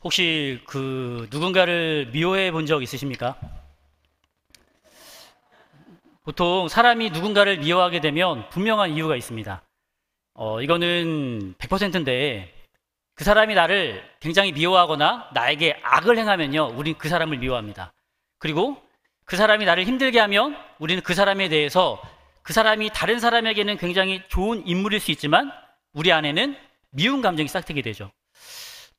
혹시 누군가를 미워해 본 적 있으십니까? 보통 사람이 누군가를 미워하게 되면 분명한 이유가 있습니다. 이거는 100%인데 그 사람이 나를 굉장히 미워하거나 나에게 악을 행하면요, 우린 그 사람을 미워합니다. 그리고 그 사람이 나를 힘들게 하면 우리는 그 사람에 대해서 그 사람이 다른 사람에게는 굉장히 좋은 인물일 수 있지만 우리 안에는 미운 감정이 싹트게 되죠.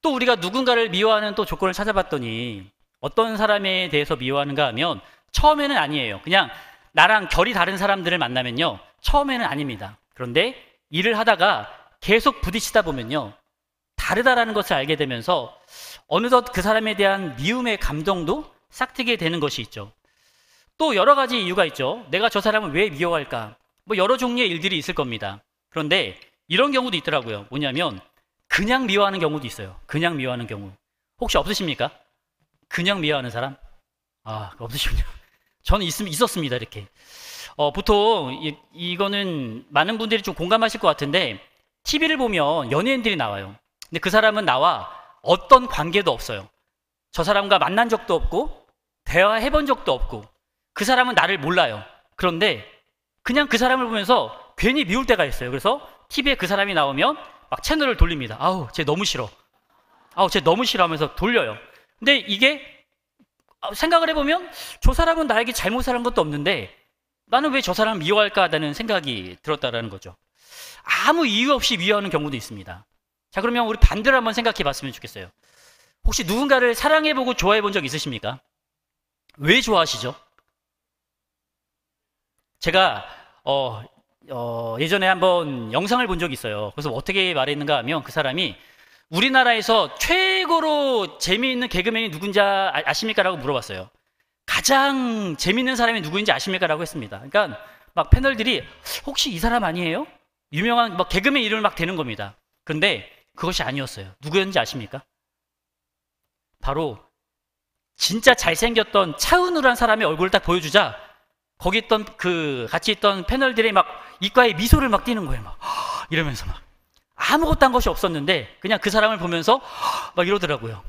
또 우리가 누군가를 미워하는 또 조건을 찾아봤더니 어떤 사람에 대해서 미워하는가 하면 처음에는 아니에요. 그냥 나랑 결이 다른 사람들을 만나면요, 처음에는 아닙니다. 그런데 일을 하다가 계속 부딪히다 보면요, 다르다라는 것을 알게 되면서 어느덧 그 사람에 대한 미움의 감정도 싹트게 되는 것이 있죠. 또 여러 가지 이유가 있죠. 내가 저 사람을 왜 미워할까? 뭐 여러 종류의 일들이 있을 겁니다. 그런데 이런 경우도 있더라고요. 뭐냐면 그냥 미워하는 경우도 있어요. 그냥 미워하는 경우. 혹시 없으십니까? 그냥 미워하는 사람? 없으시군요. 저는 있었습니다. 이렇게. 보통 이거는 많은 분들이 좀 공감하실 것 같은데 TV를 보면 연예인들이 나와요. 근데 그 사람은 나와 어떤 관계도 없어요. 저 사람과 만난 적도 없고 대화해 본 적도 없고 그 사람은 나를 몰라요. 그런데 그냥 그 사람을 보면서 괜히 미울 때가 있어요. 그래서 TV에 그 사람이 나오면 막 채널을 돌립니다. 쟤 너무 싫어. 쟤 너무 싫어 하면서 돌려요. 근데 이게 생각을 해보면 저 사람은 나에게 잘못을 한 것도 없는데 나는 왜 저 사람을 미워할까라는 생각이 들었다라는 거죠. 아무 이유 없이 미워하는 경우도 있습니다. 자, 그러면 우리 반대로 한번 생각해 봤으면 좋겠어요. 혹시 누군가를 사랑해보고 좋아해 본 적 있으십니까? 왜 좋아하시죠? 제가 예전에 한번 영상을 본 적이 있어요. 그래서 어떻게 말했는가 하면 그 사람이 우리나라에서 최고로 재미있는 개그맨이 누군지 아십니까? 라고 물어봤어요. 가장 재미있는 사람이 누구인지 아십니까? 라고 했습니다. 그러니까 막 패널들이 혹시 이 사람 아니에요? 유명한 막 개그맨 이름을 막 대는 겁니다. 그런데 그것이 아니었어요. 누구였는지 아십니까? 바로 진짜 잘생겼던 차은우라는 사람의 얼굴을 딱 보여주자 거기 있던 같이 있던 패널들이 막 이과에 미소를 막 띄는 거예요. 막 이러면서 막 아무것도 한 것이 없었는데 그냥 그 사람을 보면서 막 이러더라고요.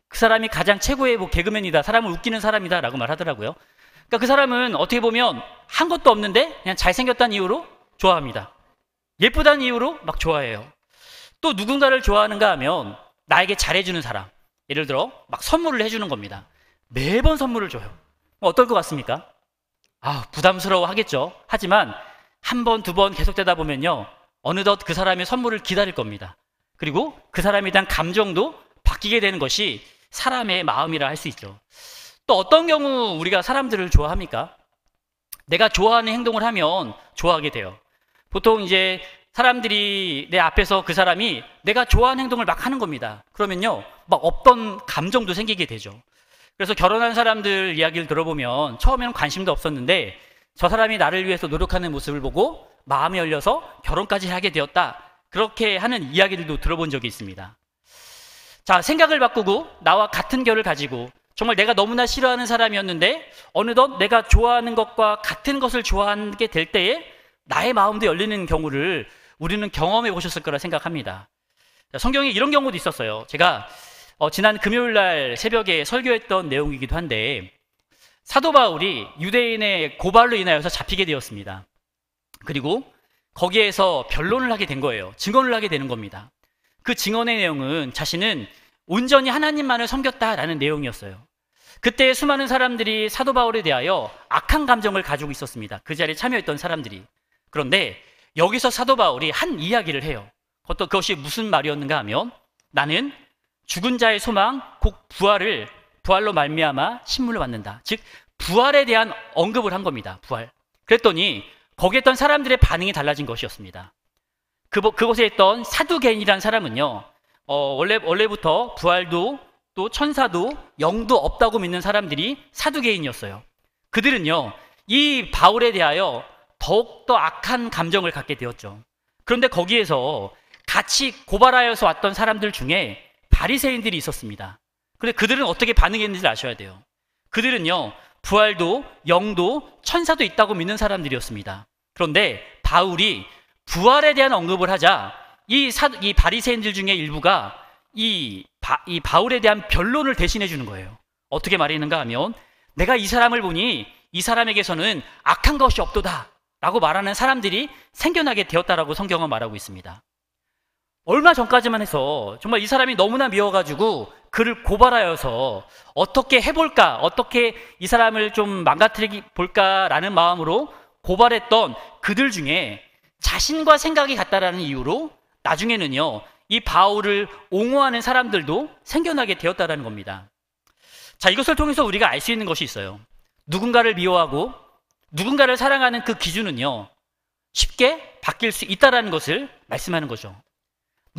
그 사람이 가장 최고의 개그맨이다, 사람을 웃기는 사람이다 라고 말하더라고요. 그러니까 그 사람은 어떻게 보면 한 것도 없는데 그냥 잘생겼다는 이유로 좋아합니다. 예쁘다는 이유로 막 좋아해요. 또 누군가를 좋아하는가 하면 나에게 잘해주는 사람, 예를 들어 막 선물을 해주는 겁니다. 매번 선물을 줘요. 어떨 것 같습니까? 부담스러워 하겠죠. 하지만 한 번, 두 번 계속되다 보면요, 어느덧 그 사람의 선물을 기다릴 겁니다. 그리고 그 사람에 대한 감정도 바뀌게 되는 것이 사람의 마음이라 할 수 있죠. 또 어떤 경우 우리가 사람들을 좋아합니까? 내가 좋아하는 행동을 하면 좋아하게 돼요. 보통 이제 사람들이 내 앞에서 그 사람이 내가 좋아하는 행동을 막 하는 겁니다. 그러면요, 막 없던 감정도 생기게 되죠. 그래서 결혼한 사람들 이야기를 들어보면 처음에는 관심도 없었는데 저 사람이 나를 위해서 노력하는 모습을 보고 마음이 열려서 결혼까지 하게 되었다, 그렇게 하는 이야기들도 들어본 적이 있습니다. 자, 생각을 바꾸고 나와 같은 결을 가지고 정말 내가 너무나 싫어하는 사람이었는데 어느덧 내가 좋아하는 것과 같은 것을 좋아하게 될 때에 나의 마음도 열리는 경우를 우리는 경험해 보셨을 거라 생각합니다. 성경에 이런 경우도 있었어요. 제가 지난 금요일날 새벽에 설교했던 내용이기도 한데 사도 바울이 유대인의 고발로 인하여서 잡히게 되었습니다. 그리고 거기에서 변론을 하게 된 거예요. 증언을 하게 되는 겁니다. 그 증언의 내용은 자신은 온전히 하나님만을 섬겼다라는 내용이었어요. 그때 수많은 사람들이 사도 바울에 대하여 악한 감정을 가지고 있었습니다. 그 자리에 참여했던 사람들이. 그런데 여기서 사도 바울이 한 이야기를 해요. 그것이 무슨 말이었는가 하면 나는 죽은 자의 소망 곧 부활로 말미암아 신문을 받는다. 즉 부활에 대한 언급을 한 겁니다. 부활. 그랬더니 거기에 있던 사람들의 반응이 달라진 것이었습니다. 그곳에 있던 사두개인이라는 사람은요, 원래부터 부활도 또 천사도 영도 없다고 믿는 사람들이 사두개인이었어요. 그들은요, 이 바울에 대하여 더욱더 악한 감정을 갖게 되었죠. 그런데 거기에서 같이 고발하여서 왔던 사람들 중에 바리새인들이 있었습니다. 그런데 그들은 어떻게 반응했는지 아셔야 돼요. 그들은요, 부활도 영도 천사도 있다고 믿는 사람들이었습니다. 그런데 바울이 부활에 대한 언급을 하자 이 바리새인들 중에 일부가 이 이 바울에 대한 변론을 대신해 주는 거예요. 어떻게 말했는가 하면 내가 이 사람을 보니 이 사람에게서는 악한 것이 없도다 라고 말하는 사람들이 생겨나게 되었다라고 성경은 말하고 있습니다. 얼마 전까지만 해서 정말 이 사람이 너무나 미워가지고 그를 고발하여서 어떻게 해볼까, 어떻게 이 사람을 좀 망가뜨려 볼까라는 마음으로 고발했던 그들 중에 자신과 생각이 같다라는 이유로 나중에는요, 이 바울을 옹호하는 사람들도 생겨나게 되었다라는 겁니다. 자, 이것을 통해서 우리가 알 수 있는 것이 있어요. 누군가를 미워하고 누군가를 사랑하는 그 기준은요, 쉽게 바뀔 수 있다라는 것을 말씀하는 거죠.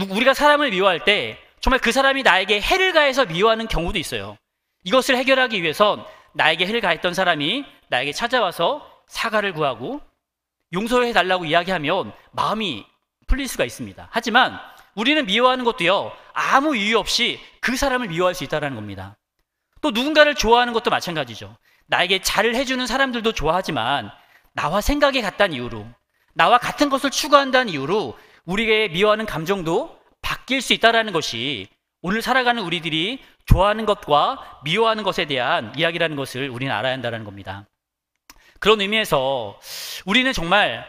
우리가 사람을 미워할 때 정말 그 사람이 나에게 해를 가해서 미워하는 경우도 있어요. 이것을 해결하기 위해선 나에게 해를 가했던 사람이 나에게 찾아와서 사과를 구하고 용서해 달라고 이야기하면 마음이 풀릴 수가 있습니다. 하지만 우리는 미워하는 것도요, 아무 이유 없이 그 사람을 미워할 수 있다는 겁니다. 또 누군가를 좋아하는 것도 마찬가지죠. 나에게 잘을 해주는 사람들도 좋아하지만 나와 생각이 같다는 이유로, 나와 같은 것을 추구한다는 이유로 우리의 미워하는 감정도 바뀔 수 있다는 것이 오늘 살아가는 우리들이 좋아하는 것과 미워하는 것에 대한 이야기라는 것을 우리는 알아야 한다는 겁니다. 그런 의미에서 우리는 정말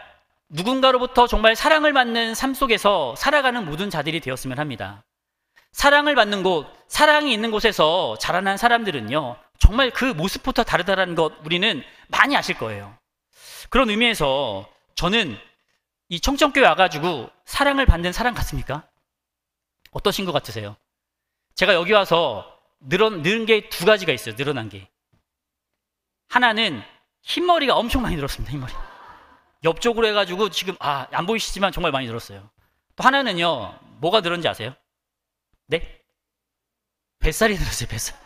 누군가로부터 정말 사랑을 받는 삶 속에서 살아가는 모든 자들이 되었으면 합니다. 사랑을 받는 곳, 사랑이 있는 곳에서 자라난 사람들은요, 정말 그 모습부터 다르다는 것 우리는 많이 아실 거예요. 그런 의미에서 저는 이 청정교회 와가지고 사랑을 받는 사람 같습니까? 어떠신 것 같으세요? 제가 여기 와서 늘은 게 두 가지가 있어요. 늘어난 게. 하나는 흰머리가 엄청 많이 늘었습니다. 흰머리. 옆쪽으로 해가지고 지금 안 보이시지만 정말 많이 늘었어요. 또 하나는요, 뭐가 늘었는지 아세요? 네? 뱃살이 늘었어요. 뱃살.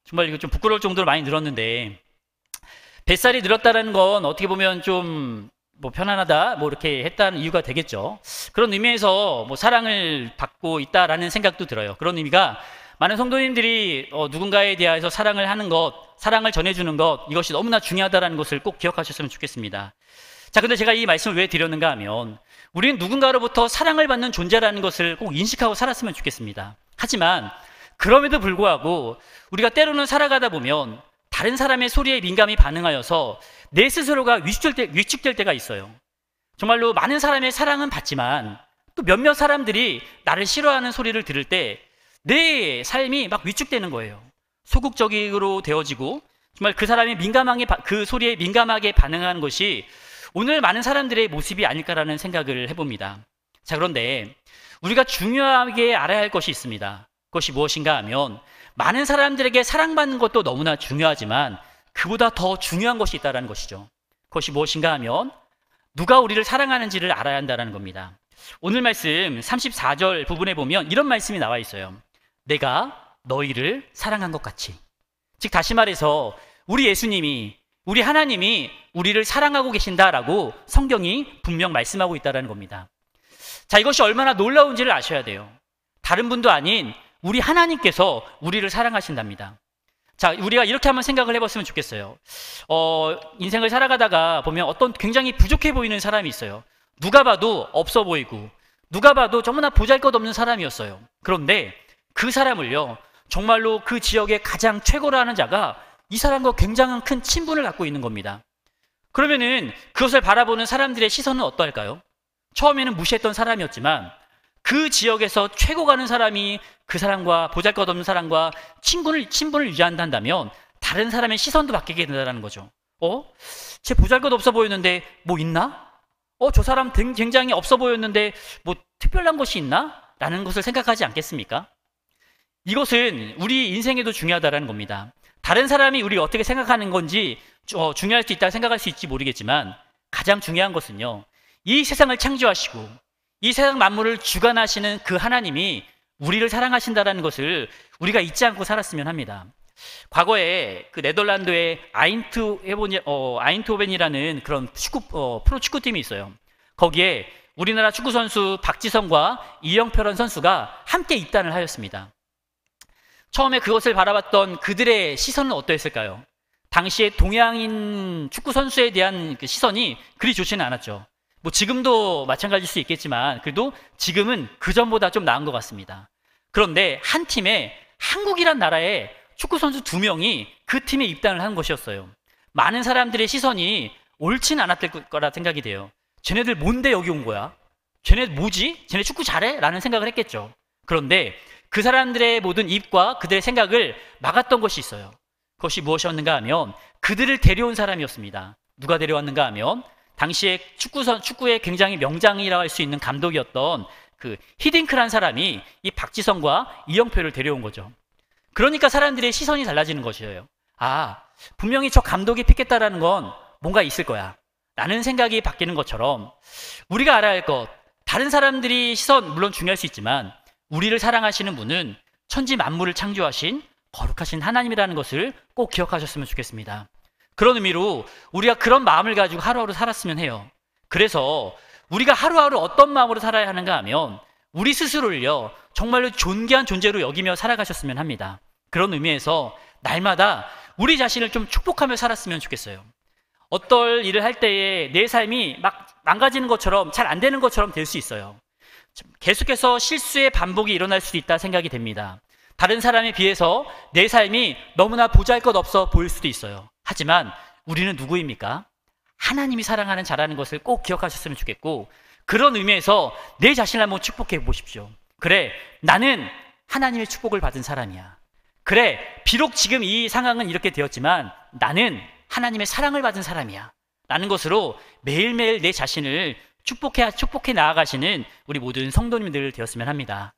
정말 이거 좀 부끄러울 정도로 많이 늘었는데, 뱃살이 늘었다는 건 어떻게 보면 좀 편안하다 이렇게 했다는 이유가 되겠죠. 그런 의미에서 사랑을 받고 있다라는 생각도 들어요. 그런 의미가 많은 성도님들이 누군가에 대해서 사랑을 하는 것, 사랑을 전해주는 것, 이것이 너무나 중요하다는 것을 꼭 기억하셨으면 좋겠습니다. 자, 근데 제가 이 말씀을 왜 드렸는가 하면 우리는 누군가로부터 사랑을 받는 존재라는 것을 꼭 인식하고 살았으면 좋겠습니다. 하지만 그럼에도 불구하고 우리가 때로는 살아가다 보면 다른 사람의 소리에 민감히 반응하여서 내 스스로가 위축될 때가 있어요. 정말로 많은 사람의 사랑은 받지만 또 몇몇 사람들이 나를 싫어하는 소리를 들을 때 내 삶이 막 위축되는 거예요. 소극적으로 되어지고 정말 그 사람이 그 소리에 민감하게 반응하는 것이 오늘 많은 사람들의 모습이 아닐까라는 생각을 해봅니다. 자, 그런데 우리가 중요하게 알아야 할 것이 있습니다. 그것이 무엇인가 하면 많은 사람들에게 사랑받는 것도 너무나 중요하지만 그보다 더 중요한 것이 있다는 것이죠. 그것이 무엇인가 하면 누가 우리를 사랑하는지를 알아야 한다는 겁니다. 오늘 말씀 34절 부분에 보면 이런 말씀이 나와 있어요. 내가 너희를 사랑한 것 같이. 즉 다시 말해서 우리 예수님이, 우리 하나님이 우리를 사랑하고 계신다라고 성경이 분명 말씀하고 있다는 겁니다. 자, 이것이 얼마나 놀라운지를 아셔야 돼요. 다른 분도 아닌 우리 하나님께서 우리를 사랑하신답니다. 자, 우리가 이렇게 한번 생각을 해봤으면 좋겠어요. 인생을 살아가다가 보면 어떤 굉장히 부족해 보이는 사람이 있어요. 누가 봐도 없어 보이고 누가 봐도 너무나 보잘것없는 사람이었어요. 그런데 그 사람을요, 정말로 그 지역의 가장 최고로 하는 자가 이 사람과 굉장한 큰 친분을 갖고 있는 겁니다. 그러면은 그것을 바라보는 사람들의 시선은 어떠할까요? 처음에는 무시했던 사람이었지만 그 지역에서 최고 가는 사람이 그 사람과 보잘것없는 사람과 친분을 유지한다면 다른 사람의 시선도 바뀌게 된다는 거죠. 쟤 보잘것없어 보였는데 뭐 있나? 저 사람 굉장히 없어 보였는데 뭐 특별한 것이 있나? 라는 것을 생각하지 않겠습니까? 이것은 우리 인생에도 중요하다는 겁니다. 다른 사람이 우리가 어떻게 생각하는 건지 중요할 수 있다고 생각할 수 있지 모르겠지만 가장 중요한 것은요, 이 세상을 창조하시고 이 세상 만물을 주관하시는 그 하나님이 우리를 사랑하신다는 것을 우리가 잊지 않고 살았으면 합니다. 과거에 그 네덜란드의 아인트호벤이라는 그런 프로 축구팀이 있어요. 거기에 우리나라 축구선수 박지성과 이영표란 선수가 함께 입단을 하였습니다. 처음에 그것을 바라봤던 그들의 시선은 어떠했을까요? 당시에 동양인 축구선수에 대한 그 시선이 그리 좋지는 않았죠. 지금도 마찬가지일 수 있겠지만 그래도 지금은 그전보다 좀 나은 것 같습니다. 그런데 한 팀에 한국이란 나라의 축구선수 2명이 그 팀에 입단을 한 것이었어요. 많은 사람들의 시선이 옳진 않았을 거라 생각이 돼요. 쟤네들 뭔데 여기 온 거야? 쟤네 뭐지? 쟤네 축구 잘해? 라는 생각을 했겠죠. 그런데 그 사람들의 모든 입과 그들의 생각을 막았던 것이 있어요. 그것이 무엇이었는가 하면 그들을 데려온 사람이었습니다. 누가 데려왔는가 하면 당시에 축구의 굉장히 명장이라고 할 수 있는 감독이었던 그 히딩크라는 사람이 이 박지성과 이영표를 데려온 거죠. 그러니까 사람들의 시선이 달라지는 것이에요. 아, 분명히 저 감독이 픽했다라는 건 뭔가 있을 거야 라는 생각이 바뀌는 것처럼 우리가 알아야 할 것, 다른 사람들이 시선 물론 중요할 수 있지만 우리를 사랑하시는 분은 천지 만물을 창조하신 거룩하신 하나님이라는 것을 꼭 기억하셨으면 좋겠습니다. 그런 의미로 우리가 그런 마음을 가지고 하루하루 살았으면 해요. 그래서 우리가 하루하루 어떤 마음으로 살아야 하는가 하면 우리 스스로를요 정말로 존귀한 존재로 여기며 살아가셨으면 합니다. 그런 의미에서 날마다 우리 자신을 좀 축복하며 살았으면 좋겠어요. 어떨 일을 할 때에 내 삶이 막 망가지는 것처럼 잘 안 되는 것처럼 될 수 있어요. 계속해서 실수의 반복이 일어날 수도 있다 생각이 됩니다. 다른 사람에 비해서 내 삶이 너무나 보잘것없어 보일 수도 있어요. 하지만 우리는 누구입니까? 하나님이 사랑하는 자라는 것을 꼭 기억하셨으면 좋겠고, 그런 의미에서 내 자신을 한번 축복해 보십시오. 그래, 나는 하나님의 축복을 받은 사람이야. 그래, 비록 지금 이 상황은 이렇게 되었지만 나는 하나님의 사랑을 받은 사람이야 라는 것으로 매일매일 내 자신을 축복해 나아가시는 우리 모든 성도님들 되었으면 합니다.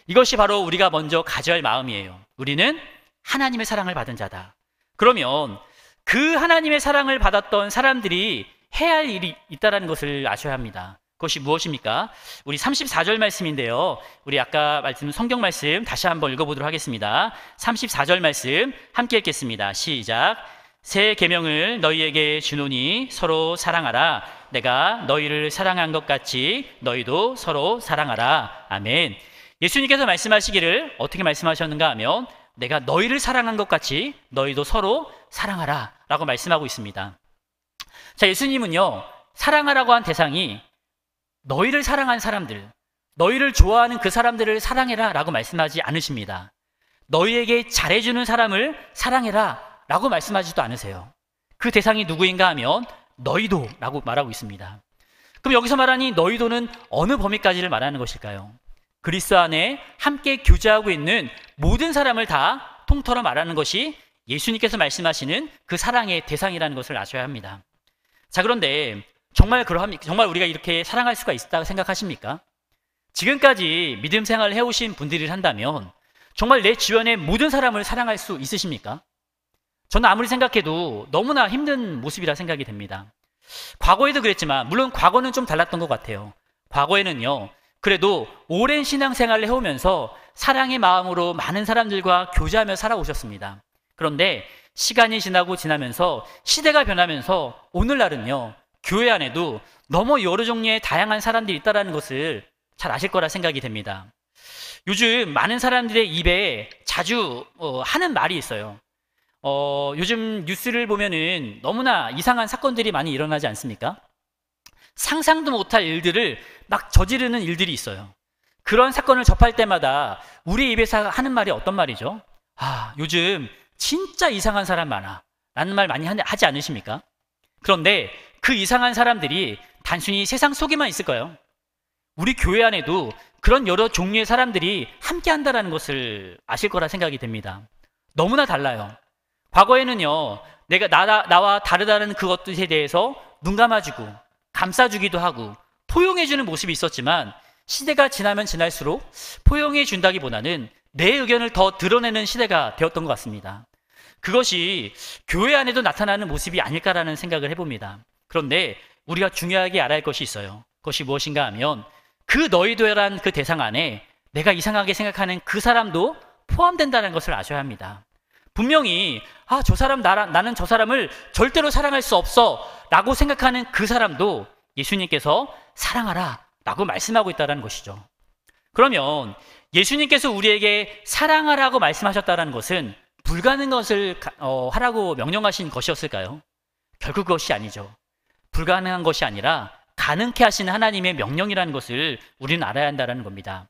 이것이 바로 우리가 먼저 가져야 할 마음이에요. 우리는 하나님의 사랑을 받은 자다. 그러면 그 하나님의 사랑을 받았던 사람들이 해야 할 일이 있다는 것을 아셔야 합니다. 그것이 무엇입니까? 우리 34절 말씀인데요. 우리 아까 말씀 성경 말씀 다시 한번 읽어보도록 하겠습니다. 34절 말씀 함께 읽겠습니다. 시작. 새 계명을 너희에게 주노니 서로 사랑하라. 내가 너희를 사랑한 것 같이 너희도 서로 사랑하라. 아멘. 예수님께서 말씀하시기를 어떻게 말씀하셨는가 하면 내가 너희를 사랑한 것 같이 너희도 서로 사랑하라 라고 말씀하고 있습니다. 자, 예수님은요 사랑하라고 한 대상이 너희를 사랑한 사람들, 너희를 좋아하는 그 사람들을 사랑해라 라고 말씀하지 않으십니다. 너희에게 잘해주는 사람을 사랑해라 라고 말씀하지도 않으세요. 그 대상이 누구인가 하면 너희도 라고 말하고 있습니다. 그럼 여기서 말하니 너희도는 어느 범위까지를 말하는 것일까요? 그리스도 안에 함께 교제하고 있는 모든 사람을 다 통틀어 말하는 것이 예수님께서 말씀하시는 그 사랑의 대상이라는 것을 아셔야 합니다. 자, 그런데 정말 우리가 이렇게 사랑할 수가 있다고 생각하십니까? 지금까지 믿음 생활을 해오신 분들이 한다면 정말 내 주변의 모든 사람을 사랑할 수 있으십니까? 저는 아무리 생각해도 너무나 힘든 모습이라 생각이 됩니다. 과거에도 그랬지만 물론 과거는 좀 달랐던 것 같아요. 과거에는요 그래도 오랜 신앙생활을 해오면서 사랑의 마음으로 많은 사람들과 교제하며 살아오셨습니다. 그런데 시간이 지나면서 시대가 변하면서 오늘날은요 교회 안에도 너무 여러 종류의 다양한 사람들이 있다는 것을 잘 아실 거라 생각이 됩니다. 요즘 많은 사람들의 입에 자주 하는 말이 있어요. 요즘 뉴스를 보면은 너무나 이상한 사건들이 많이 일어나지 않습니까? 상상도 못할 일들을 막 저지르는 일들이 있어요. 그런 사건을 접할 때마다 우리 입에서 하는 말이 어떤 말이죠? 아, 요즘 진짜 이상한 사람 많아 라는 말 많이 하지 않으십니까? 그런데 그 이상한 사람들이 단순히 세상 속에만 있을까요? 우리 교회 안에도 그런 여러 종류의 사람들이 함께 한다는 것을 아실 거라 생각이 됩니다. 너무나 달라요. 과거에는요 나와 다르다는 그것들에 대해서 눈 감아주고 감싸주기도 하고 포용해주는 모습이 있었지만 시대가 지나면 지날수록 포용해준다기보다는 내 의견을 더 드러내는 시대가 되었던 것 같습니다. 그것이 교회 안에도 나타나는 모습이 아닐까라는 생각을 해봅니다. 그런데 우리가 중요하게 알아야 할 것이 있어요. 그것이 무엇인가 하면 그 너희도란 그 대상 안에 내가 이상하게 생각하는 그 사람도 포함된다는 것을 아셔야 합니다. 분명히 저 사람 나는 저 사람을 절대로 사랑할 수 없어 라고 생각하는 그 사람도 예수님께서 사랑하라 라고 말씀하고 있다는 것이죠. 그러면 예수님께서 우리에게 사랑하라고 말씀하셨다는 것은 불가능한 것을 하라고 명령하신 것이었을까요? 결국 그것이 아니죠. 불가능한 것이 아니라 가능케 하시는 하나님의 명령이라는 것을 우리는 알아야 한다는 겁니다.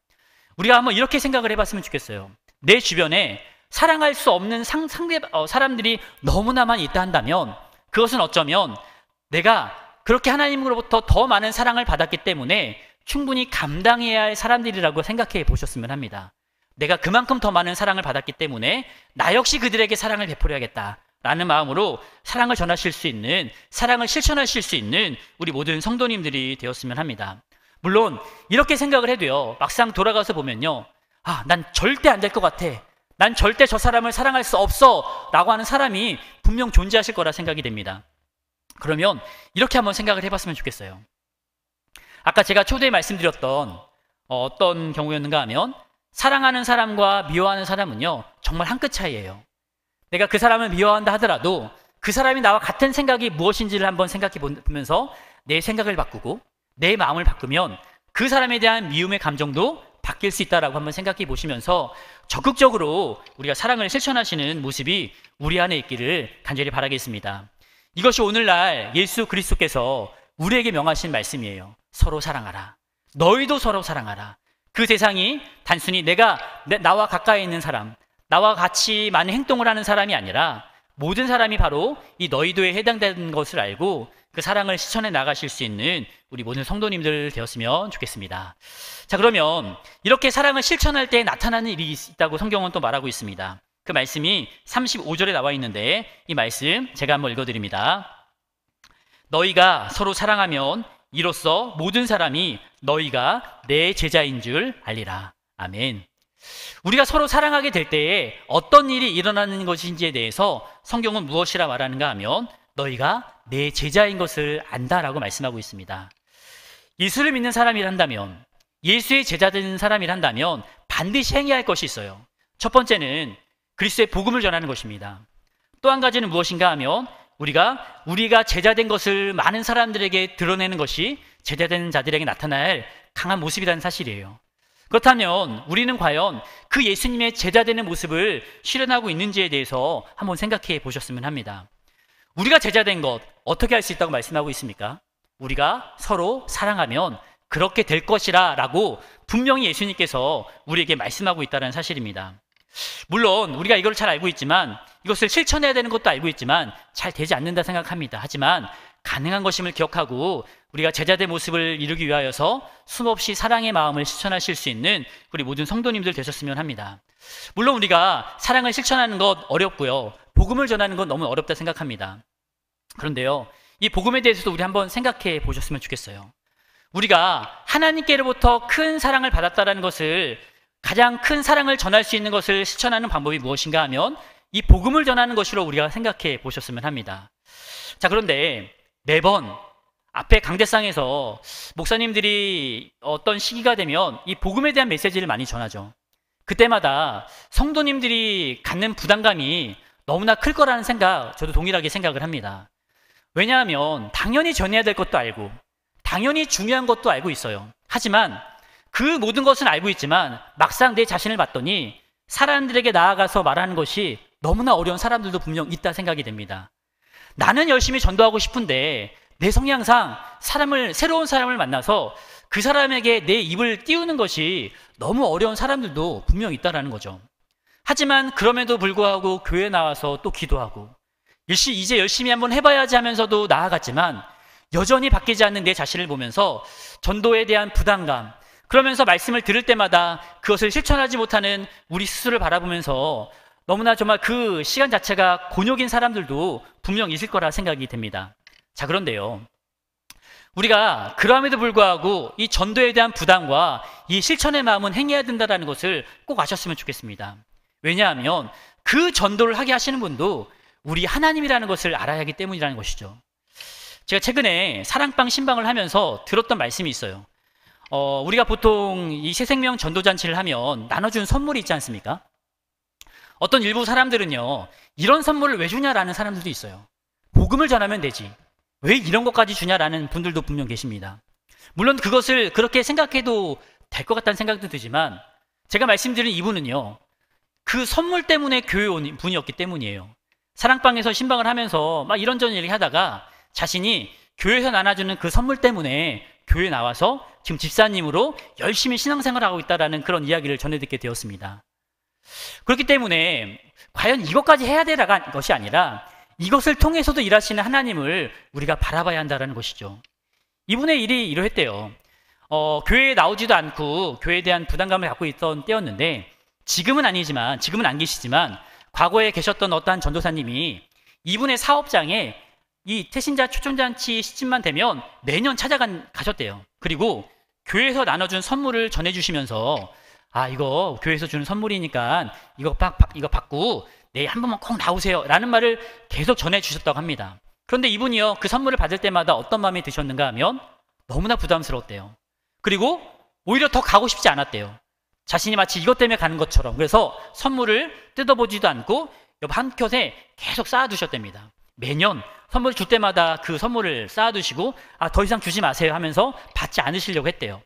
우리가 한번 이렇게 생각을 해봤으면 좋겠어요. 내 주변에 사랑할 수 없는 사람들이 너무나 많이 있다 한다면 그것은 어쩌면 내가 그렇게 하나님으로부터 더 많은 사랑을 받았기 때문에 충분히 감당해야 할 사람들이라고 생각해 보셨으면 합니다. 내가 그만큼 더 많은 사랑을 받았기 때문에 나 역시 그들에게 사랑을 베풀어야겠다라는 마음으로 사랑을 전하실 수 있는, 사랑을 실천하실 수 있는 우리 모든 성도님들이 되었으면 합니다. 물론 이렇게 생각을 해도요, 막상 돌아가서 보면요, 난 절대 안 될 것 같아, 난 절대 저 사람을 사랑할 수 없어 라고 하는 사람이 분명 존재하실 거라 생각이 됩니다. 그러면 이렇게 한번 생각을 해봤으면 좋겠어요. 아까 제가 초대에 말씀드렸던 어떤 경우였는가 하면, 사랑하는 사람과 미워하는 사람은요 정말 한 끗 차이예요. 내가 그 사람을 미워한다 하더라도 그 사람이 나와 같은 생각이 무엇인지를 한번 생각해 보면서 내 생각을 바꾸고 내 마음을 바꾸면 그 사람에 대한 미움의 감정도 바뀔 수 있다라고 한번 생각해 보시면서 적극적으로 우리가 사랑을 실천하시는 모습이 우리 안에 있기를 간절히 바라겠습니다. 이것이 오늘날 예수 그리스도께서 우리에게 명하신 말씀이에요. 서로 사랑하라. 너희도 서로 사랑하라. 그 세상이 단순히 나와 가까이 있는 사람, 나와 같이 많은 행동을 하는 사람이 아니라 모든 사람이 바로 이 너희도에 해당되는 것을 알고 그 사랑을 실천해 나가실 수 있는 우리 모든 성도님들 되었으면 좋겠습니다. 자, 그러면 이렇게 사랑을 실천할 때 나타나는 일이 있다고 성경은 또 말하고 있습니다. 그 말씀이 35절에 나와 있는데 이 말씀 제가 한번 읽어드립니다. 너희가 서로 사랑하면 이로써 모든 사람이 너희가 내 제자인 줄 알리라. 아멘. 우리가 서로 사랑하게 될 때에 어떤 일이 일어나는 것인지에 대해서 성경은 무엇이라 말하는가 하면 너희가 내 제자인 것을 안다라고 말씀하고 있습니다. 예수를 믿는 사람이란다면, 예수의 제자된 사람이란다면 반드시 행해야 할 것이 있어요. 첫 번째는 그리스도의 복음을 전하는 것입니다. 또 한 가지는 무엇인가 하면 우리가 제자된 것을 많은 사람들에게 드러내는 것이 제자된 자들에게 나타나야 할 강한 모습이라는 사실이에요. 그렇다면 우리는 과연 그 예수님의 제자되는 모습을 실현하고 있는지에 대해서 한번 생각해 보셨으면 합니다. 우리가 제자된 것 어떻게 할 수 있다고 말씀하고 있습니까? 우리가 서로 사랑하면 그렇게 될 것이라 라고 분명히 예수님께서 우리에게 말씀하고 있다는 사실입니다. 물론 우리가 이걸 잘 알고 있지만, 이것을 실천해야 되는 것도 알고 있지만 잘 되지 않는다 생각합니다. 하지만 가능한 것임을 기억하고 우리가 제자된 모습을 이루기 위하여서 숨없이 사랑의 마음을 실천하실 수 있는 우리 모든 성도님들 되셨으면 합니다. 물론 우리가 사랑을 실천하는 것 어렵고요, 복음을 전하는 건 너무 어렵다 생각합니다. 그런데요, 이 복음에 대해서도 우리 한번 생각해 보셨으면 좋겠어요. 우리가 하나님께로부터 큰 사랑을 받았다는 것을, 가장 큰 사랑을 전할 수 있는 것을 실천하는 방법이 무엇인가 하면 이 복음을 전하는 것으로 우리가 생각해 보셨으면 합니다. 자, 그런데 매번 앞에 강대상에서 목사님들이 어떤 시기가 되면 이 복음에 대한 메시지를 많이 전하죠. 그때마다 성도님들이 갖는 부담감이 너무나 클 거라는 생각, 저도 동일하게 생각을 합니다. 왜냐하면 당연히 전해야 될 것도 알고 당연히 중요한 것도 알고 있어요. 하지만 그 모든 것은 알고 있지만 막상 내 자신을 봤더니 사람들에게 나아가서 말하는 것이 너무나 어려운 사람들도 분명 있다 생각이 됩니다. 나는 열심히 전도하고 싶은데 내 성향상 새로운 사람을 만나서 그 사람에게 내 입을 띄우는 것이 너무 어려운 사람들도 분명 있다라는 거죠. 하지만 그럼에도 불구하고 교회에 나와서 또 기도하고 이제 열심히 한번 해봐야지 하면서도 나아갔지만 여전히 바뀌지 않는 내 자신을 보면서 전도에 대한 부담감, 그러면서 말씀을 들을 때마다 그것을 실천하지 못하는 우리 스스로를 바라보면서 너무나 정말 그 시간 자체가 곤욕인 사람들도 분명 있을 거라 생각이 됩니다. 자, 그런데요, 우리가 그럼에도 불구하고 이 전도에 대한 부담과 이 실천의 마음은 행해야 된다는 것을 꼭 아셨으면 좋겠습니다. 왜냐하면 그 전도를 하게 하시는 분도 우리 하나님이라는 것을 알아야 하기 때문이라는 것이죠. 제가 최근에 사랑방 신방을 하면서 들었던 말씀이 있어요. 우리가 보통 이 새생명 전도잔치를 하면 나눠준 선물이 있지 않습니까? 어떤 일부 사람들은요, 이런 선물을 왜 주냐라는 사람들도 있어요. 복음을 전하면 되지, 왜 이런 것까지 주냐라는 분들도 분명 계십니다. 물론 그것을 그렇게 생각해도 될 것 같다는 생각도 들지만 제가 말씀드린 이분은요, 그 선물 때문에 교회 온 분이었기 때문이에요. 사랑방에서 신방을 하면서 이런저런 얘기 하다가 자신이 교회에서 나눠주는 그 선물 때문에 교회에 나와서 지금 집사님으로 열심히 신앙생활을 하고 있다라는 그런 이야기를 전해 듣게 되었습니다. 그렇기 때문에 과연 이것까지 해야 되라는 것이 아니라 이것을 통해서도 일하시는 하나님을 우리가 바라봐야 한다는 것이죠. 이분의 일이 이러했대요. 교회에 나오지도 않고 교회에 대한 부담감을 갖고 있던 때였는데 지금은 아니지만, 지금은 안 계시지만 과거에 계셨던 어떠한 전도사님이 이분의 사업장에 이 태신자 초청잔치 시즌만 되면 매년 가셨대요. 그리고 교회에서 나눠준 선물을 전해주시면서 이거 교회에서 주는 선물이니까 이거 받고 내일 한 번만 꼭 나오세요 라는 말을 계속 전해주셨다고 합니다. 그런데 이분이요, 그 선물을 받을 때마다 어떤 마음이 드셨는가 하면 너무나 부담스러웠대요. 그리고 오히려 더 가고 싶지 않았대요. 자신이 마치 이것 때문에 가는 것처럼. 그래서 선물을 뜯어보지도 않고 옆 한 켠에 계속 쌓아두셨답니다. 매년 선물을 줄 때마다 그 선물을 쌓아두시고 더 이상 주지 마세요 하면서 받지 않으시려고 했대요.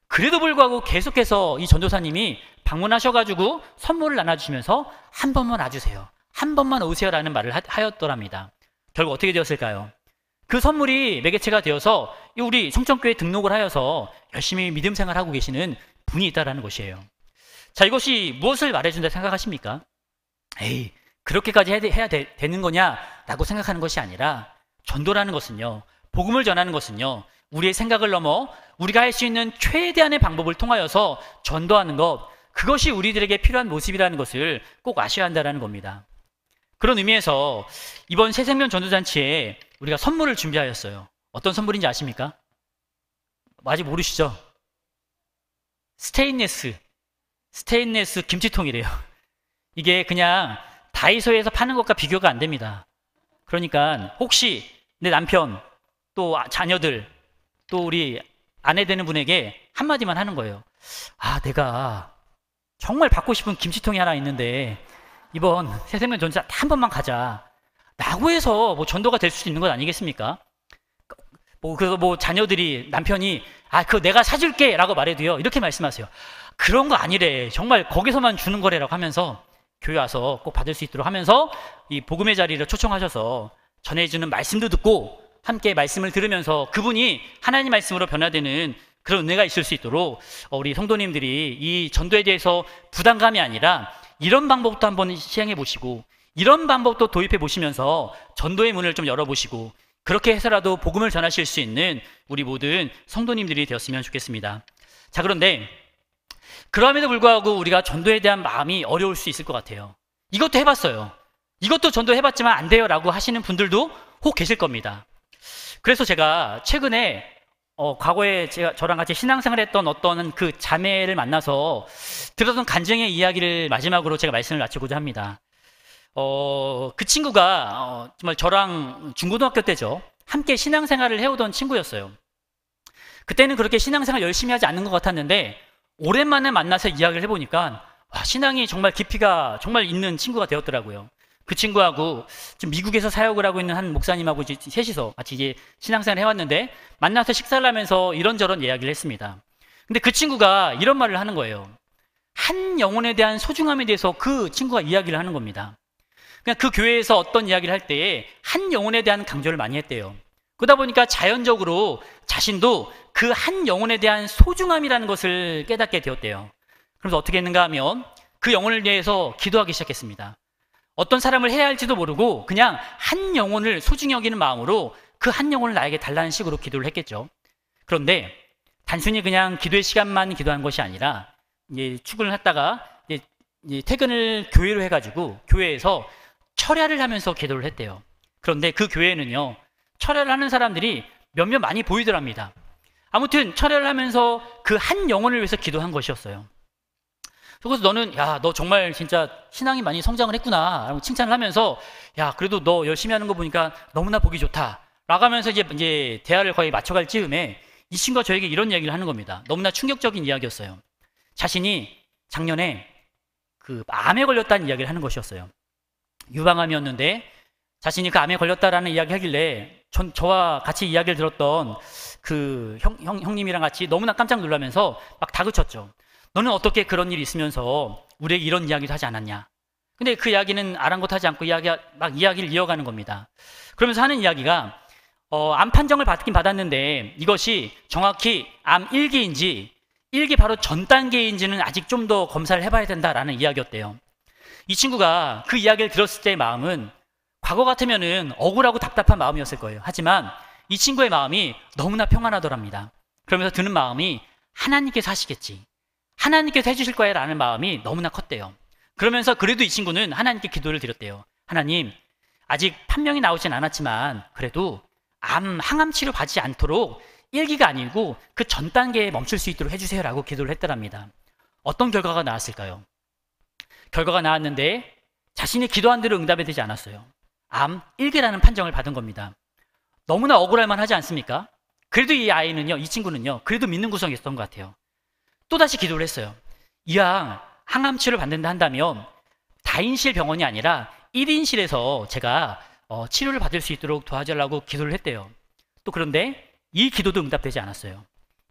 그래도 불구하고 계속해서 이 전도사님이 방문하셔가지고 선물을 나눠주시면서 한 번만 와주세요, 한 번만 오세요 라는 말을 하였더랍니다. 결국 어떻게 되었을까요? 그 선물이 매개체가 되어서 우리 성천교회에 등록을 하여서 열심히 믿음 생활하고 계시는 분이 있다는 것이에요. 자, 이것이 무엇을 말해준다 생각하십니까? 에이, 그렇게까지 해야 되는 거냐라고 생각하는 것이 아니라, 전도라는 것은요, 복음을 전하는 것은요, 우리의 생각을 넘어 우리가 할 수 있는 최대한의 방법을 통하여서 전도하는 것, 그것이 우리들에게 필요한 모습이라는 것을 꼭 아셔야 한다는 겁니다. 그런 의미에서 이번 새생명 전도잔치에 우리가 선물을 준비하였어요. 어떤 선물인지 아십니까? 아직 모르시죠? 스테인레스 김치통이래요. 이게 그냥 다이소에서 파는 것과 비교가 안 됩니다. 그러니까 혹시 내 남편, 또 자녀들, 또 우리 아내 되는 분에게 한마디만 하는 거예요. 내가 정말 받고 싶은 김치통이 하나 있는데 이번 새생명 전도자 한 번만 가자 라고 해서 전도가 될 수 있는 것 아니겠습니까? 그래서 자녀들이, 남편이 그거 내가 사줄게 라고 말해도요, 이렇게 말씀하세요. 그런 거 아니래, 정말 거기서만 주는 거래라고 하면서 교회 와서 꼭 받을 수 있도록 하면서 이 복음의 자리를 초청하셔서 전해주는 말씀도 듣고 함께 말씀을 들으면서 그분이 하나님 말씀으로 변화되는 그런 은혜가 있을 수 있도록 우리 성도님들이 이 전도에 대해서 부담감이 아니라 이런 방법도 한번 시행해 보시고, 이런 방법도 도입해 보시면서 전도의 문을 좀 열어보시고, 그렇게 해서라도 복음을 전하실 수 있는 우리 모든 성도님들이 되었으면 좋겠습니다. 자, 그런데 그럼에도 불구하고 우리가 전도에 대한 마음이 어려울 수 있을 것 같아요. 이것도 해봤어요, 이것도 전도해봤지만 안 돼요 라고 하시는 분들도 혹 계실 겁니다. 그래서 제가 최근에 과거에 저랑 같이 신앙생활 했던 어떤 그 자매를 만나서 들었던 간증의 이야기를 마지막으로 제가 말씀을 마치고자 합니다. 그 친구가 정말 저랑 중고등학교 때죠, 함께 신앙생활을 해오던 친구였어요. 그때는 그렇게 신앙생활 열심히 하지 않는 것 같았는데 오랜만에 만나서 이야기를 해보니까 신앙이 정말 깊이가 정말 있는 친구가 되었더라고요. 그 친구하고 지금 미국에서 사역을 하고 있는 한 목사님하고 이제 셋이서 같이 이제 신앙생활을 해왔는데 만나서 식사를 하면서 이런저런 이야기를 했습니다. 근데 그 친구가 이런 말을 하는 거예요. 한 영혼에 대한 소중함에 대해서 그 친구가 이야기를 하는 겁니다. 그냥 그 교회에서 어떤 이야기를 할 때에 한 영혼에 대한 강조를 많이 했대요. 그러다 보니까 자연적으로 자신도 그 한 영혼에 대한 소중함이라는 것을 깨닫게 되었대요. 그래서 어떻게 했는가 하면 그 영혼을 위해서 기도하기 시작했습니다. 어떤 사람을 해야 할지도 모르고 그냥 한 영혼을 소중히 여기는 마음으로 그 한 영혼을 나에게 달라는 식으로 기도를 했겠죠. 그런데 단순히 그냥 기도의 시간만 기도한 것이 아니라 이제 출근을 했다가 이제 퇴근을 교회로 해가지고 교회에서 철야를 하면서 기도를 했대요. 그런데 그 교회는요, 철야를 하는 사람들이 몇몇 많이 보이더랍니다. 아무튼 철야를 하면서 그 한 영혼을 위해서 기도한 것이었어요. 그래서 너는 너 정말 진짜 신앙이 많이 성장을 했구나 라고 칭찬을 하면서 그래도 너 열심히 하는 거 보니까 너무나 보기 좋다 라고 하면서 이제 대화를 거의 맞춰갈 즈음에 이 친구가 저에게 이런 이야기를 하는 겁니다. 너무나 충격적인 이야기였어요. 자신이 작년에 그 암에 걸렸다는 이야기를 하는 것이었어요. 유방암이었는데 자신이 그 암에 걸렸다라는 이야기 하길래 저와 같이 이야기를 들었던 그 형님이랑 같이 너무나 깜짝 놀라면서 막 다그쳤죠. 너는 어떻게 그런 일이 있으면서 우리에게 이런 이야기도 하지 않았냐. 근데 그 이야기는 아랑곳하지 않고 이야기를 이어가는 겁니다. 그러면서 하는 이야기가 암 판정을 받긴 받았는데 이것이 정확히 암 1기인지 1기 바로 전 단계인지는 아직 좀 더 검사를 해봐야 된다라는 이야기였대요. 이 친구가 그 이야기를 들었을 때의 마음은 과거 같으면은 억울하고 답답한 마음이었을 거예요. 하지만 이 친구의 마음이 너무나 평안하더랍니다. 그러면서 드는 마음이 하나님께서 하시겠지, 하나님께서 해주실 거야 라는 마음이 너무나 컸대요. 그러면서 그래도 이 친구는 하나님께 기도를 드렸대요. 하나님, 아직 판명이 나오진 않았지만 그래도 항암 치료 받지 않도록 1기가 아니고 그 전 단계에 멈출 수 있도록 해주세요 라고 기도를 했더랍니다. 어떤 결과가 나왔을까요? 결과가 나왔는데 자신이 기도한 대로 응답이 되지 않았어요. 암 1기라는 판정을 받은 겁니다. 너무나 억울할 만하지 않습니까? 그래도 이 아이는요, 이 친구는요, 그래도 믿는 구석이 있었던 것 같아요. 또다시 기도를 했어요. 이왕 항암 치료를 받는다 한다면 다인실 병원이 아니라 1인실에서 제가 치료를 받을 수 있도록 도와달라고 기도를 했대요. 또 그런데 이 기도도 응답되지 않았어요.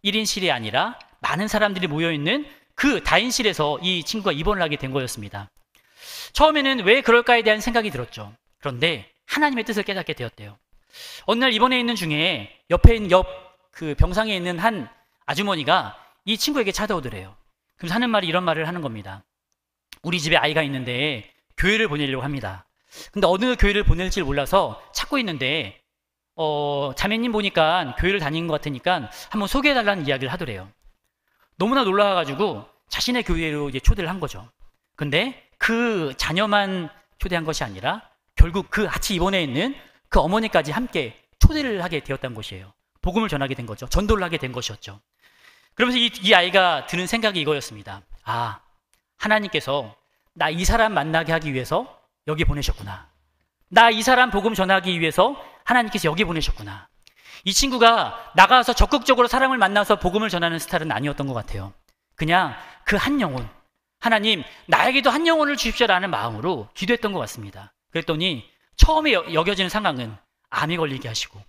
1인실이 아니라 많은 사람들이 모여있는 그 다인실에서 이 친구가 입원을 하게 된 거였습니다. 처음에는 왜 그럴까에 대한 생각이 들었죠. 그런데 하나님의 뜻을 깨닫게 되었대요. 어느 날 입원해 있는 중에 옆에 있는 그 병상에 있는 한 아주머니가 이 친구에게 찾아오더래요. 그래서 하는 말이 이런 말을 하는 겁니다. 우리 집에 아이가 있는데 교회를 보내려고 합니다. 근데 어느 교회를 보낼지 몰라서 찾고 있는데 자매님 보니까 교회를 다니는 것 같으니까 한번 소개해달라는 이야기를 하더래요. 너무나 놀라워가지고 자신의 교회로 이제 초대를 한 거죠. 근데 그 자녀만 초대한 것이 아니라 결국 그 같이 입원해 있는 그 어머니까지 함께 초대를 하게 되었던 것이에요. 복음을 전하게 된 거죠. 전도를 하게 된 것이었죠. 그러면서 이 아이가 드는 생각이 이거였습니다. 아, 하나님께서 나 이 사람 만나게 하기 위해서 여기 보내셨구나. 나 이 사람 복음 전하기 위해서 하나님께서 여기 보내셨구나. 이 친구가 나가서 적극적으로 사람을 만나서 복음을 전하는 스타일은 아니었던 것 같아요. 그냥 그 한 영혼, 하나님 나에게도 한 영혼을 주십시오라는 마음으로 기도했던 것 같습니다. 그랬더니 처음에 여겨지는 상황은 암에 걸리게 하시고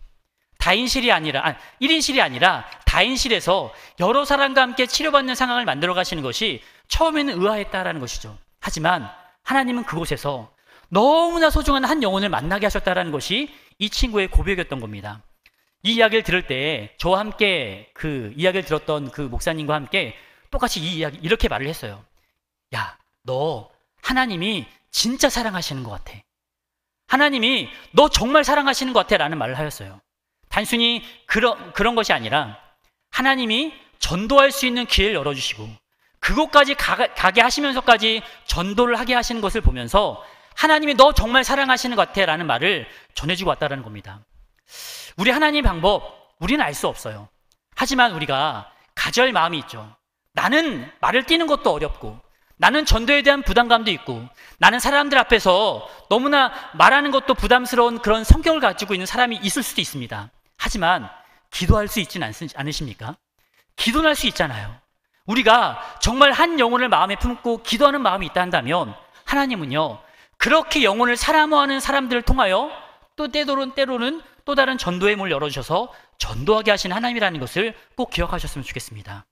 다인실이 아니라 1인실이 아니라 다인실에서 여러 사람과 함께 치료받는 상황을 만들어 가시는 것이 처음에는 의아했다라는 것이죠. 하지만 하나님은 그곳에서 너무나 소중한 한 영혼을 만나게 하셨다라는 것이 이 친구의 고백이었던 겁니다. 이 이야기를 들을 때 저와 함께 그 이야기를 들었던 그 목사님과 함께 똑같이 이 이야기 이렇게 말을 했어요. 야, 너 하나님이 진짜 사랑하시는 것 같아. 하나님이 너 정말 사랑하시는 것 같아 라는 말을 하였어요. 단순히 그런 것이 아니라 하나님이 전도할 수 있는 기회를 열어주시고 그곳까지 가게 하시면서까지 전도를 하게 하시는 것을 보면서 하나님이 너 정말 사랑하시는 것 같아 라는 말을 전해주고 왔다는 겁니다. 우리 하나님 방법 우리는 알 수 없어요. 하지만 우리가 가져야 할 마음이 있죠. 나는 말을 띄는 것도 어렵고 나는 전도에 대한 부담감도 있고 나는 사람들 앞에서 너무나 말하는 것도 부담스러운 그런 성격을 가지고 있는 사람이 있을 수도 있습니다. 하지만 기도할 수 있지는 않으십니까? 기도할 수 있잖아요. 우리가 정말 한 영혼을 마음에 품고 기도하는 마음이 있다 한다면 하나님은요 그렇게 영혼을 사랑하는 사람들을 통하여 또 때로는 또 다른 전도의 문을 열어주셔서 전도하게 하시는 하나님이라는 것을 꼭 기억하셨으면 좋겠습니다.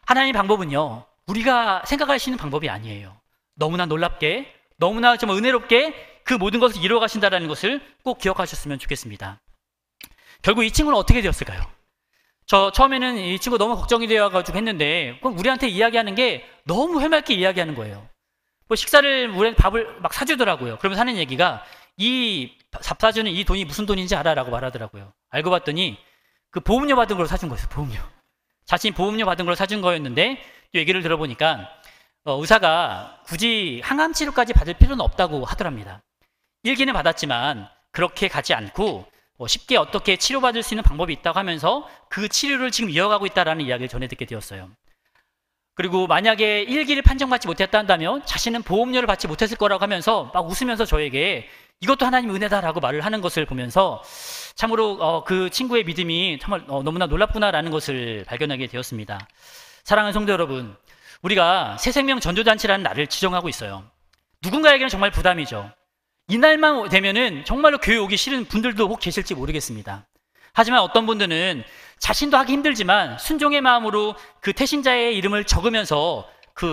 하나님의 방법은요 우리가 생각하시는 방법이 아니에요. 너무나 놀랍게 너무나 좀 은혜롭게 그 모든 것을 이루어 가신다는 것을 꼭 기억하셨으면 좋겠습니다. 결국 이 친구는 어떻게 되었을까요? 저 처음에는 이 친구 너무 걱정이 되어가지고 했는데 우리한테 이야기하는 게 너무 해맑게 이야기하는 거예요. 뭐 식사를 우리한테 밥을 막 사주더라고요. 그러면서 하는 얘기가 이 밥 사주는 이 돈이 무슨 돈인지 알아라고 말하더라고요. 알고 봤더니 그 보험료 받은 걸 사준 거였어요. 보험료. 자신이 보험료 받은 걸 사준 거였는데 또 얘기를 들어보니까 의사가 굳이 항암 치료까지 받을 필요는 없다고 하더랍니다. 1기는 받았지만 그렇게 가지 않고 쉽게 어떻게 치료받을 수 있는 방법이 있다고 하면서 그 치료를 지금 이어가고 있다는 이야기를 전해 듣게 되었어요. 그리고 만약에 1기를 판정받지 못했다 한다면 자신은 보험료를 받지 못했을 거라고 하면서 막 웃으면서 저에게 이것도 하나님의 은혜다라고 말을 하는 것을 보면서 참으로 그 친구의 믿음이 정말 너무나 놀랍구나라는 것을 발견하게 되었습니다. 사랑하는 성도 여러분, 우리가 새생명 전도잔치라는 날을 지정하고 있어요. 누군가에게는 정말 부담이죠. 이날만 되면은 정말로 교회 오기 싫은 분들도 혹 계실지 모르겠습니다. 하지만 어떤 분들은 자신도 하기 힘들지만 순종의 마음으로 그 태신자의 이름을 적으면서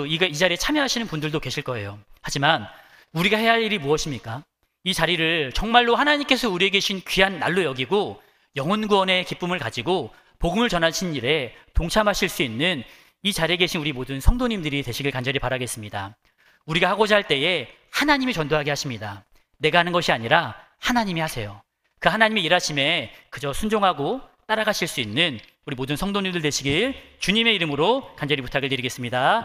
이 자리에 참여하시는 분들도 계실 거예요. 하지만 우리가 해야 할 일이 무엇입니까? 이 자리를 정말로 하나님께서 우리에게 주신 귀한 날로 여기고 영혼 구원의 기쁨을 가지고 복음을 전하신 일에 동참하실 수 있는 이 자리에 계신 우리 모든 성도님들이 되시길 간절히 바라겠습니다. 우리가 하고자 할 때에 하나님이 전도하게 하십니다. 내가 하는 것이 아니라 하나님이 하세요. 그 하나님의 일하심에 그저 순종하고 따라가실 수 있는 우리 모든 성도님들 되시길 주님의 이름으로 간절히 부탁을 드리겠습니다.